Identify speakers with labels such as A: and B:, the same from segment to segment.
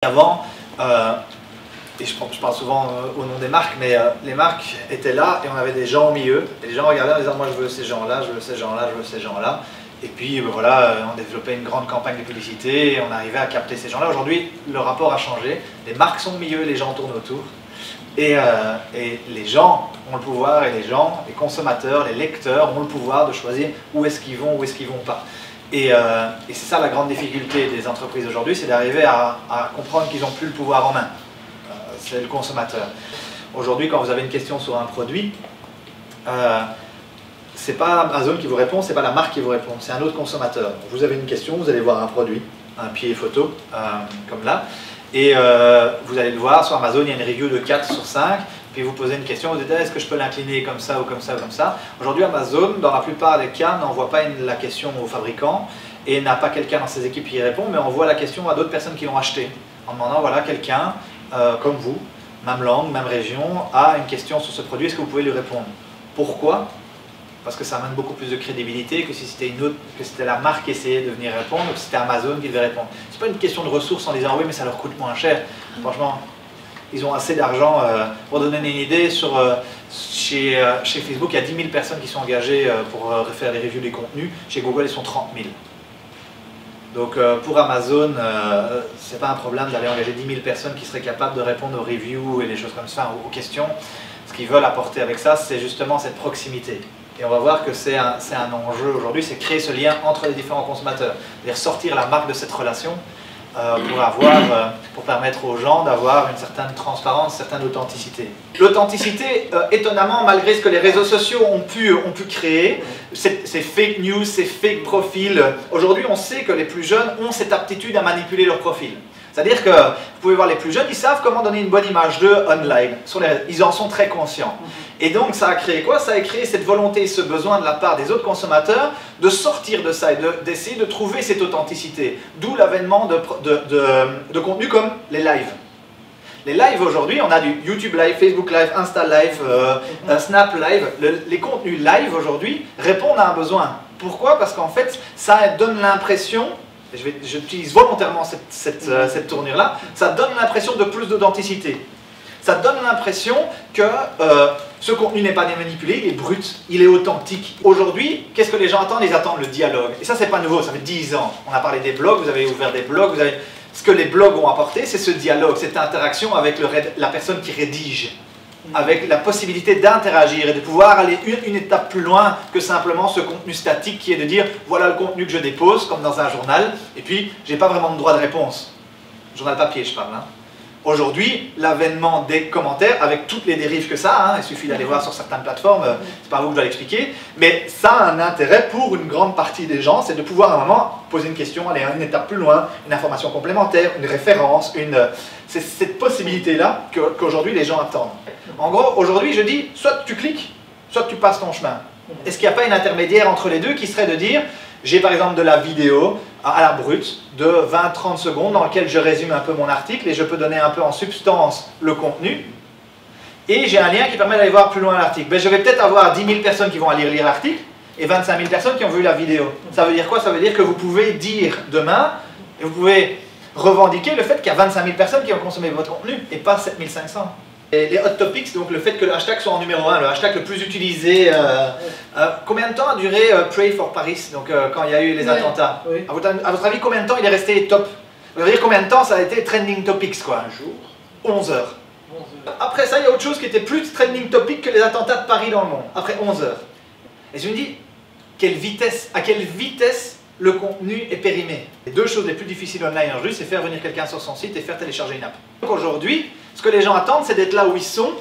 A: Avant, et je parle souvent au nom des marques, mais les marques étaient là et on avait des gens au milieu. Et les gens regardaient en disant moi je veux ces gens-là, je veux ces gens-là, je veux ces gens-là. Et puis voilà, on développait une grande campagne de publicité et on arrivait à capter ces gens-là. Aujourd'hui, le rapport a changé. Les marques sont au milieu, les gens tournent autour. Et les gens ont le pouvoir, et les consommateurs, les lecteurs ont le pouvoir de choisir où est-ce qu'ils vont, où est-ce qu'ils vont pas. Et c'est ça la grande difficulté des entreprises aujourd'hui, c'est d'arriver à comprendre qu'ils n'ont plus le pouvoir en main. C'est le consommateur. Aujourd'hui, quand vous avez une question sur un produit, c'est pas Amazon qui vous répond, c'est pas la marque qui vous répond, c'est un autre consommateur. Vous avez une question, vous allez voir un produit, un pied photo, comme là, et vous allez le voir, sur Amazon, il y a une review de 4 sur 5, puis vous posez une question, vous dites est-ce que je peux l'incliner comme ça ou comme ça ou comme ça. Aujourd'hui, Amazon, dans la plupart des cas, n'envoie pas la question au fabricant et n'a pas quelqu'un dans ses équipes qui y répond, mais envoie la question à d'autres personnes qui l'ont acheté, en demandant voilà, quelqu'un comme vous, même langue, même région, a une question sur ce produit, est-ce que vous pouvez lui répondre? Pourquoi? Parce que ça amène beaucoup plus de crédibilité que si c'était la marque qui essayait de venir répondre ou que c'était Amazon qui devait répondre. C'est pas une question de ressources en disant oui mais ça leur coûte moins cher. Franchement, ils ont assez d'argent. Pour donner une idée, chez Facebook, il y a 10 000 personnes qui sont engagées pour faire les reviews des contenus. Chez Google, ils sont 30 000. Donc pour Amazon, c'est pas un problème d'aller engager 10 000 personnes qui seraient capables de répondre aux reviews et des choses comme ça, aux questions. Ce qu'ils veulent apporter avec ça, c'est justement cette proximité. Et on va voir que c'est un enjeu aujourd'hui, c'est créer ce lien entre les différents consommateurs. C'est-à-dire sortir la marque de cette relation pour permettre aux gens d'avoir une certaine transparence, une certaine authenticité. L'authenticité, étonnamment, malgré ce que les réseaux sociaux ont pu créer, ces fake news, ces fake profils, aujourd'hui on sait que les plus jeunes ont cette aptitude à manipuler leur profil. C'est-à-dire que vous pouvez voir les plus jeunes, ils savent comment donner une bonne image d'eux online. Ils en sont très conscients. Et donc ça a créé quoi? Ça a créé cette volonté, ce besoin de la part des autres consommateurs de sortir de ça et d'essayer de trouver cette authenticité. D'où l'avènement de contenus comme les lives. Les lives aujourd'hui, on a du YouTube Live, Facebook Live, Insta Live, Snap Live. Les contenus live aujourd'hui répondent à un besoin. Pourquoi? Parce qu'en fait, ça donne l'impression, j'utilise volontairement cette tournure-là, ça donne l'impression de plus d'authenticité. Ça donne l'impression que ce contenu n'est pas manipulé, il est brut, il est authentique. Aujourd'hui, qu'est-ce que les gens attendent? Ils attendent le dialogue. Et ça, c'est pas nouveau, ça fait 10 ans. On a parlé des blogs, vous avez ouvert des blogs, ce que les blogs ont apporté, c'est ce dialogue, cette interaction avec la personne qui rédige, avec la possibilité d'interagir et de pouvoir aller une étape plus loin que simplement ce contenu statique qui est de dire voilà le contenu que je dépose, comme dans un journal, et puis j'ai pas vraiment de droit de réponse. Journal papier, je parle. Hein. Aujourd'hui, l'avènement des commentaires, avec toutes les dérives que ça, hein, il suffit d'aller voir sur certaines plateformes, c'est pas vous que je dois l'expliquer, mais ça a un intérêt pour une grande partie des gens, c'est de pouvoir à un moment poser une question, aller une étape plus loin, une information complémentaire, une référence, c'est cette possibilité-là qu'aujourd'hui les gens attendent. En gros, aujourd'hui, je dis, soit tu cliques, soit tu passes ton chemin. Est-ce qu'il n'y a pas une intermédiaire entre les deux qui serait de dire, j'ai par exemple de la vidéo à la brute de 20-30 secondes dans laquelle je résume un peu mon article et je peux donner un peu en substance le contenu, et j'ai un lien qui permet d'aller voir plus loin l'article. Ben, je vais peut-être avoir 10 000 personnes qui vont aller lire l'article et 25 000 personnes qui ont vu la vidéo. Ça veut dire quoi? Ça veut dire que vous pouvez dire demain, et vous pouvez revendiquer le fait qu'il y a 25 000 personnes qui ont consommé votre contenu et pas 7 500. Et les hot topics, donc le fait que le hashtag soit en numéro 1, le hashtag le plus utilisé. Combien de temps a duré Pray for Paris, donc quand il y a eu les attentats? Oui. À votre avis, combien de temps il est resté top? Vous voulez dire combien de temps ça a été trending topics quoi? Un jour. 11 heures. 11 heures. Après ça, il y a autre chose qui était plus trending topic que les attentats de Paris dans le monde. Après 11 heures. Et je me dis, à quelle vitesse le contenu est périmé. Les deux choses les plus difficiles online aujourd'hui, c'est faire venir quelqu'un sur son site et faire télécharger une app. Donc aujourd'hui, ce que les gens attendent, c'est d'être là où ils sont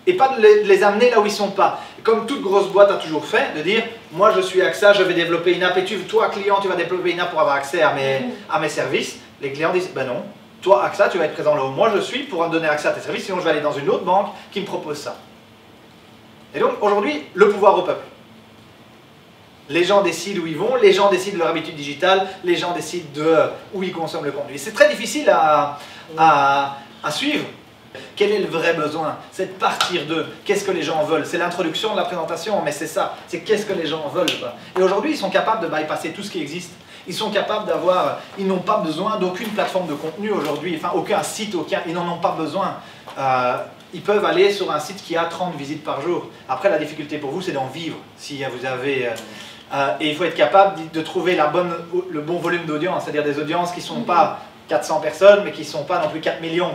A: et pas de les amener là où ils ne sont pas. Et comme toute grosse boîte a toujours fait, de dire moi je suis AXA, je vais développer une app et toi client, tu vas développer une app pour avoir accès à mes services. Les clients disent ben non, toi AXA, tu vas être présent là où moi je suis pour me donner accès à tes services, sinon je vais aller dans une autre banque qui me propose ça. Et donc aujourd'hui, le pouvoir au peuple. Les gens décident où ils vont, les gens décident de leur habitude digitale, les gens décident de où ils consomment le contenu. C'est très difficile à suivre. Quel est le vrai besoin? C'est de partir de qu'est-ce que les gens veulent. C'est l'introduction de la présentation, mais c'est ça. C'est qu'est-ce que les gens veulent. Et aujourd'hui, ils sont capables de bypasser tout ce qui existe Ils sont capables d'avoir, ils n'ont pas besoin d'aucune plateforme de contenu aujourd'hui, enfin aucun site, ils n'en ont pas besoin. Ils peuvent aller sur un site qui a 30 visites par jour. Après, la difficulté pour vous, c'est d'en vivre. Si vous avez, et il faut être capable de trouver le bon volume d'audience, c'est-à-dire des audiences qui ne sont pas 400 personnes, mais qui ne sont pas non plus 4 millions.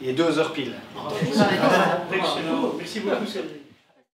A: Il est 2 heures pile.
B: Merci beaucoup.